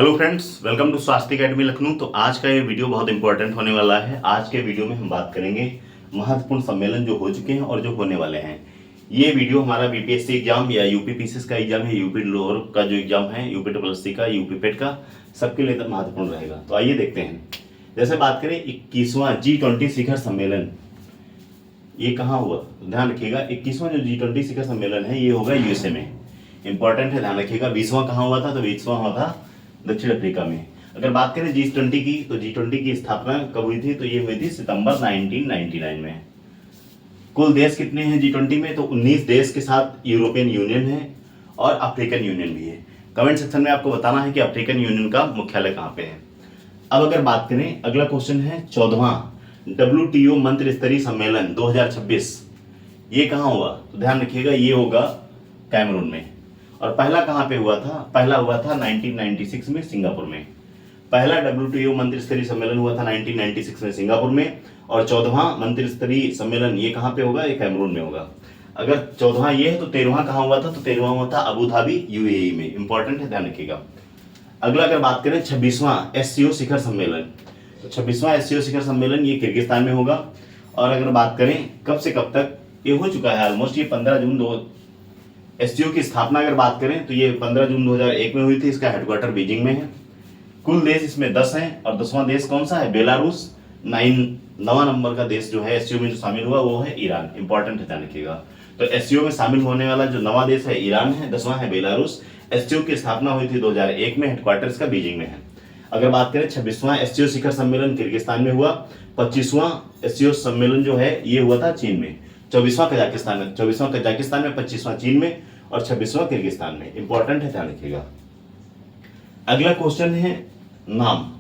Hello friends, welcome to स्वास्थ्य academy Lucknow. तो आज का ये वीडियो बहुत इंपॉर्टेंट होने वाला है। आज के वीडियो में हम बात करेंगे महत्वपूर्ण सम्मेलन जो हो चुके हैं और जो होने वाले हैं। ये वीडियो हमारा बीपीएससी एग्जाम या यूपी पीसीएस का एग्जाम है, यूपी लोअर का जो एग्जाम है, यूपी ट्रिपल का, यूपी पेट का, सबके लिए महत्वपूर्ण रहेगा। तो आइए देखते हैं। जैसे बात करें 21वां G20 शिखर सम्मेलन, ये कहाँ हुआ? ध्यान रखिएगा, 21वां जो G20 शिखर सम्मेलन है ये होगा यूएसए में। इंपॉर्टेंट है, ध्यान रखिएगा। 20वां कहाँ हुआ था? तो 20वां हुआ था दक्षिण अफ्रीका में। अगर बात करें G20 की, तो G20 की स्थापना कब हुई थी? तो ये हुई थी सितंबर 1999 में। कुल देश कितने हैं G20 में? तो 19 देश के साथ यूरोपियन यूनियन है और अफ्रीकन यूनियन भी है। कमेंट सेक्शन में आपको बताना है कि अफ्रीकन यूनियन का मुख्यालय कहाँ पे है। अब अगर बात करें, अगला क्वेश्चन है 14वां WTO मंत्री स्तरीय सम्मेलन 2026, ये कहाँ हुआ? तो ध्यान रखिएगा, ये होगा कैमरून में। और पहला कहाँ पे हुआ था? पहला हुआ था 1996 में सिंगापुर में। पहला WTO मंत्री स्तरीय सम्मेलन हुआ था 1996 में सिंगापुर में, और 14वां मंत्री स्तरीय सम्मेलन ये कहाँ पे होगा? ये कैमरून में होगा। अगर 14वां ये है तो 13वां कहाँ हुआ था? तो 13वां हुआ था अबू धाबी UAE में। इंपॉर्टेंट है, ध्यान रखिएगा। अगला अगर बात करें 26वां SCO शिखर सम्मेलन, तो 26वां SCO शिखर सम्मेलन ये किर्गिस्तान में होगा। और अगर बात करें कब से कब तक, ये हो चुका है ऑलमोस्ट, ये 15 जून 2 SCO की स्थापना अगर बात करें तो ये 15 जून 2001 में हुई थी। इसका हेडक्वार्टर बीजिंग में है। कुल देश इसमें 10 हैं, और 10वां देश कौन सा है? बेलारूस। 9वां नंबर का देश जो है SCO में जो शामिल हुआ वो है ईरान। इंपॉर्टेंट है, ध्यान रखिएगा। तो SCO में शामिल होने वाला जो 9वां देश है ईरान है, 10वां है बेलारूस। SCO की स्थापना हुई थी 2001 में, हेडक्वार्टर इसका बीजिंग में है। अगर बात करें 26वां SCO शिखर सम्मेलन किर्गिस्तान में हुआ। 25वां SCO सम्मेलन जो है ये हुआ था चीन में। 24वां कजाकिस्तान में, 25वां चीन में, और 26वां किर्गिस्तान में। इंपॉर्टेंट है, ध्यान रखिएगा। अगला क्वेश्चन है नाम,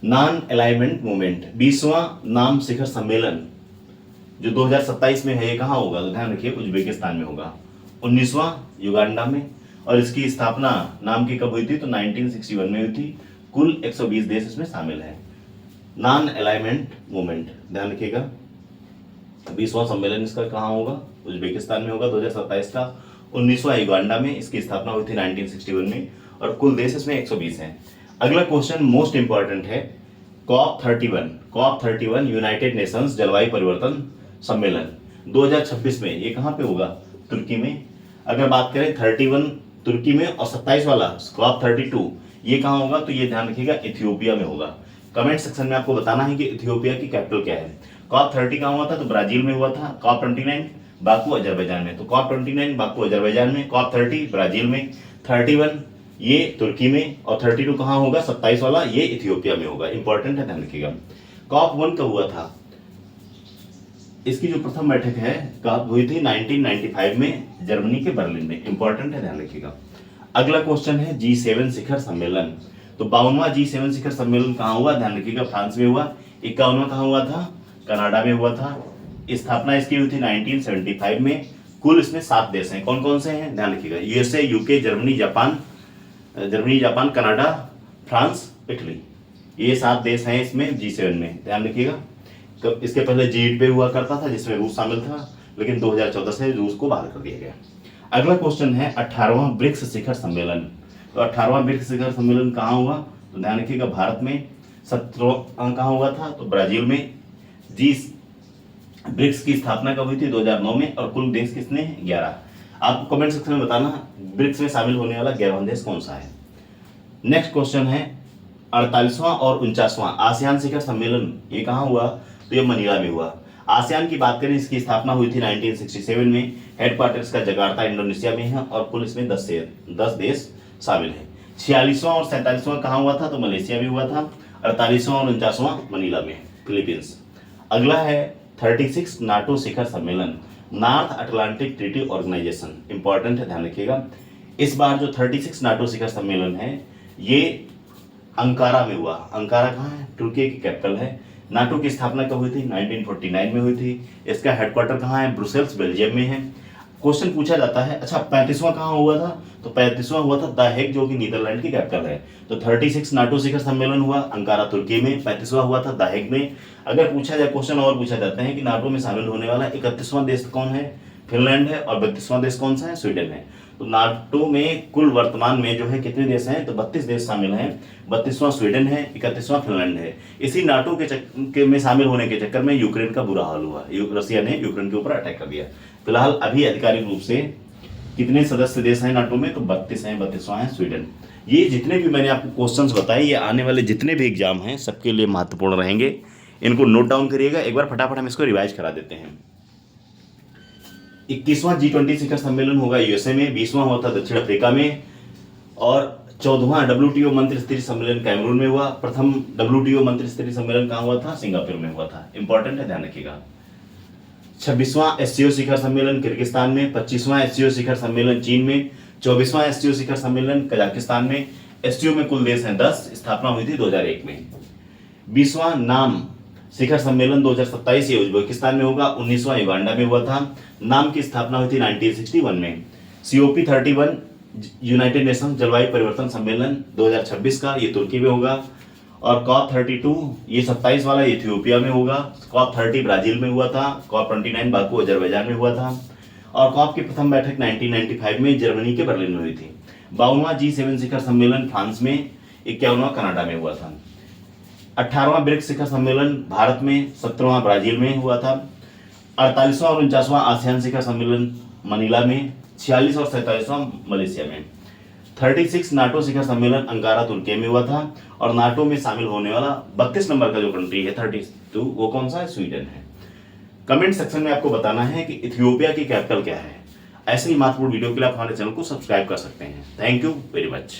नॉन अलाइनमेंट मूवमेंट 20वां नाम शिखर सम्मेलन जो 2027 में है, ये कहाँ होगा? तो ध्यान रखिए, उज्बेकिस्तान में होगा। 19वां युगांडा में, और इसकी स्थापना नाम की कब हुई थी? तो 1961 में हुई थी। कुल 120 देश इसमें शामिल है। नॉन अलाइनमेंट मूवमेंट, ध्यान रखिएगा। 20वां सम्मेलन इसका कहाँ होगा? उज्बेकिस्तान में होगा 2027 का। 19वां युगांडा में, इसकी स्थापना हुई थी 1961 में, और कुल देश इसमें 120 हैं। अगला क्वेश्चन मोस्ट इंपॉर्टेंट है, COP31 यूनाइटेड नेशंस जलवायु परिवर्तन सम्मेलन 2026 में, ये कहाँ पे होगा? तुर्की में। अगर बात करें 31 तुर्की में, और 27 वाला COP32 ये कहाँ होगा? तो ये ध्यान रखिएगा, इथियोपिया में होगा। कमेंट सेक्शन में आपको बताना है कि इथियोपिया की कैपिटल क्या है। COP30 कहाँ हुआ था? तो ब्राजील में हुआ था। COP29 बाकू अजरबैजान में। तो COP29 बाकू अजरबैजान में, COP30 ब्राजील में, 31 ये तुर्की में, और 32 कहाँ होगा? 27 वाला ये इथियोपिया में होगा। इंपॉर्टेंट है, ध्यान रखिएगा। COP1 कब हुआ था? इसकी जो प्रथम बैठक है कब हुई थी? 1995 में जर्मनी के बर्लिन में। इंपॉर्टेंट है, ध्यान रखिएगा। अगला क्वेश्चन है G7 शिखर सम्मेलन, तो 52वां G7 शिखर सम्मेलन कहाँ हुआ? ध्यान रखिएगा, फ्रांस में हुआ। 51वां कहाँ हुआ था? कनाडा में हुआ था। स्थापना इसकी हुई थी 1975 में। कुल इसमें 7 देश हैं। कौन कौन से हैं? ध्यान रखिएगा, USA, UK, Germany, Japan, Canada, France, Italy, ये 7 देश हैं इसमें G7 में। ध्यान रखिएगा। तो इसके पहले G8 पे हुआ करता था जिसमें रूस शामिल था, लेकिन 2014 से रूस को बाहर कर दिया गया। अगला क्वेश्चन है 18वां ब्रिक्स शिखर सम्मेलन, तो 18वां ब्रिक्स शिखर सम्मेलन कहाँ हुआ? तो ध्यान रखिएगा, भारत में। 17वां कहाँ हुआ था? तो ब्राजील में। ब्रिक्स की स्थापना कब हुई थी? 2009 में, और कुल देश कितने हैं? 11। आपको कमेंट सेक्शन में बताना ब्रिक्स में शामिल होने वाला 11वां देश कौन सा है। नेक्स्ट क्वेश्चन है 48वां और 49वां आसियान शिखर सम्मेलन, ये कहाँ हुआ? तो ये मनीला में हुआ। आसियान की बात करें, इसकी स्थापना हुई थी 1967 में। हेडक्वार्टर्स का जकार्ता इंडोनेशिया में है, और कुल इसमें 10 देश शामिल है। 46वां और 47वां कहाँ हुआ था? तो मलेशिया में हुआ था। 48वां और 49वां मनीला में, फिलीपींस। अगला है 36 नाटो शिखर सम्मेलन, North Atlantic Treaty Organization. Important है, ध्यान रखिएगा। इस बार जो 36 नाटो शिखर सम्मेलन है ये अंकारा में हुआ। अंकारा कहाँ है? तुर्की की कैपिटल है। नाटो की स्थापना कब हुई थी? 1949 में हुई थी। इसका हेडक्वार्टर कहाँ है? ब्रुसेल्स, बेल्जियम में है। क्वेश्चन पूछा जाता है, अच्छा 35वां कहाँ हुआ था? तो 35वां हुआ था द हेग, जो कि नीदरलैंड की कैपिटल है। तो 36 नाटो शिखर सम्मेलन हुआ अंकारा तुर्की में, 35वां हुआ था द हेग में। अगर पूछा जाए, क्वेश्चन और पूछा जाता है कि नाटो में शामिल होने वाला 31वां देश कौन है? फिनलैंड है और 32वां देश कौन सा है, स्वीडन है। तो नाटो में कुल वर्तमान में जो है कितने देश हैं, तो 32 देश शामिल हैं। 32वां स्वीडन है, 31वां फिनलैंड है। इसी नाटो के में शामिल होने के चक्कर में यूक्रेन का बुरा हाल हुआ, रसिया ने यूक्रेन के ऊपर अटैक कर दिया। फिलहाल अभी आधिकारिक रूप से कितने सदस्य देश हैं नाटो में, तो 32 हैं, 32वां है स्वीडन। ये जितने भी मैंने आपको क्वेश्चंस बताए, ये आने वाले जितने भी एग्जाम हैं सबके लिए महत्वपूर्ण रहेंगे। इनको नोट डाउन करिएगा। एक बार फटाफट हम इसको रिवाइज करा देते हैं। 21वां G20 शिखर सम्मेलन होगा यूएसए में, 20वां हुआ था दक्षिण अफ्रीका में, और 14वां WTO मंत्री स्तरीय सम्मेलन कैमरून में हुआ। प्रथम WTO मंत्री स्तरीय सम्मेलन कहाँ हुआ था, सिंगापुर में हुआ था। इंपॉर्टेंट है, ध्यान रखिएगा। 26वां SCO शिखर सम्मेलन किर्गिस्तान में, 25वां SCO शिखर सम्मेलन चीन में, 24वां SCO शिखर सम्मेलन कजाकिस्तान में। SCO में कुल देश हैं 10, स्थापना हुई थी 2001 में। 20वां नाम शिखर सम्मेलन 2027 ये उज्बेकिस्तान में होगा। 19वां युगांडा में हुआ था। नाम की स्थापना हुई थी 1961 में। COP31 यूनाइटेड नेशन जलवायु परिवर्तन सम्मेलन 2026 का, ये तुर्की में होगा। और COP32 ये 27 वाला इथियोपिया में होगा। COP30 ब्राजील में हुआ था। COP29 बाकू अजरबैजान में हुआ था। और COP की प्रथम बैठक 1995 में जर्मनी के बर्लिन में हुई थी। 52वां G7 शिखर सम्मेलन फ्रांस में, 51वां कनाडा में हुआ था। 18वां ब्रिक्स शिखर सम्मेलन भारत में, 17वां ब्राजील में हुआ था। 48वां और 49वां आसियान शिखर सम्मेलन मनीला में, 46 और 47वां मलेशिया में। 36 नाटो शिखर सम्मेलन अंकारा तुर्की में हुआ था। और नाटो में शामिल होने वाला 32 नंबर का जो कंट्री है 32, वो कौन सा है, स्वीडन है। कमेंट सेक्शन में आपको बताना है कि इथियोपिया की कैपिटल क्या है। ऐसे ही महत्वपूर्ण वीडियो के लिए आप हमारे चैनल को सब्सक्राइब कर सकते हैं। Thank you very much.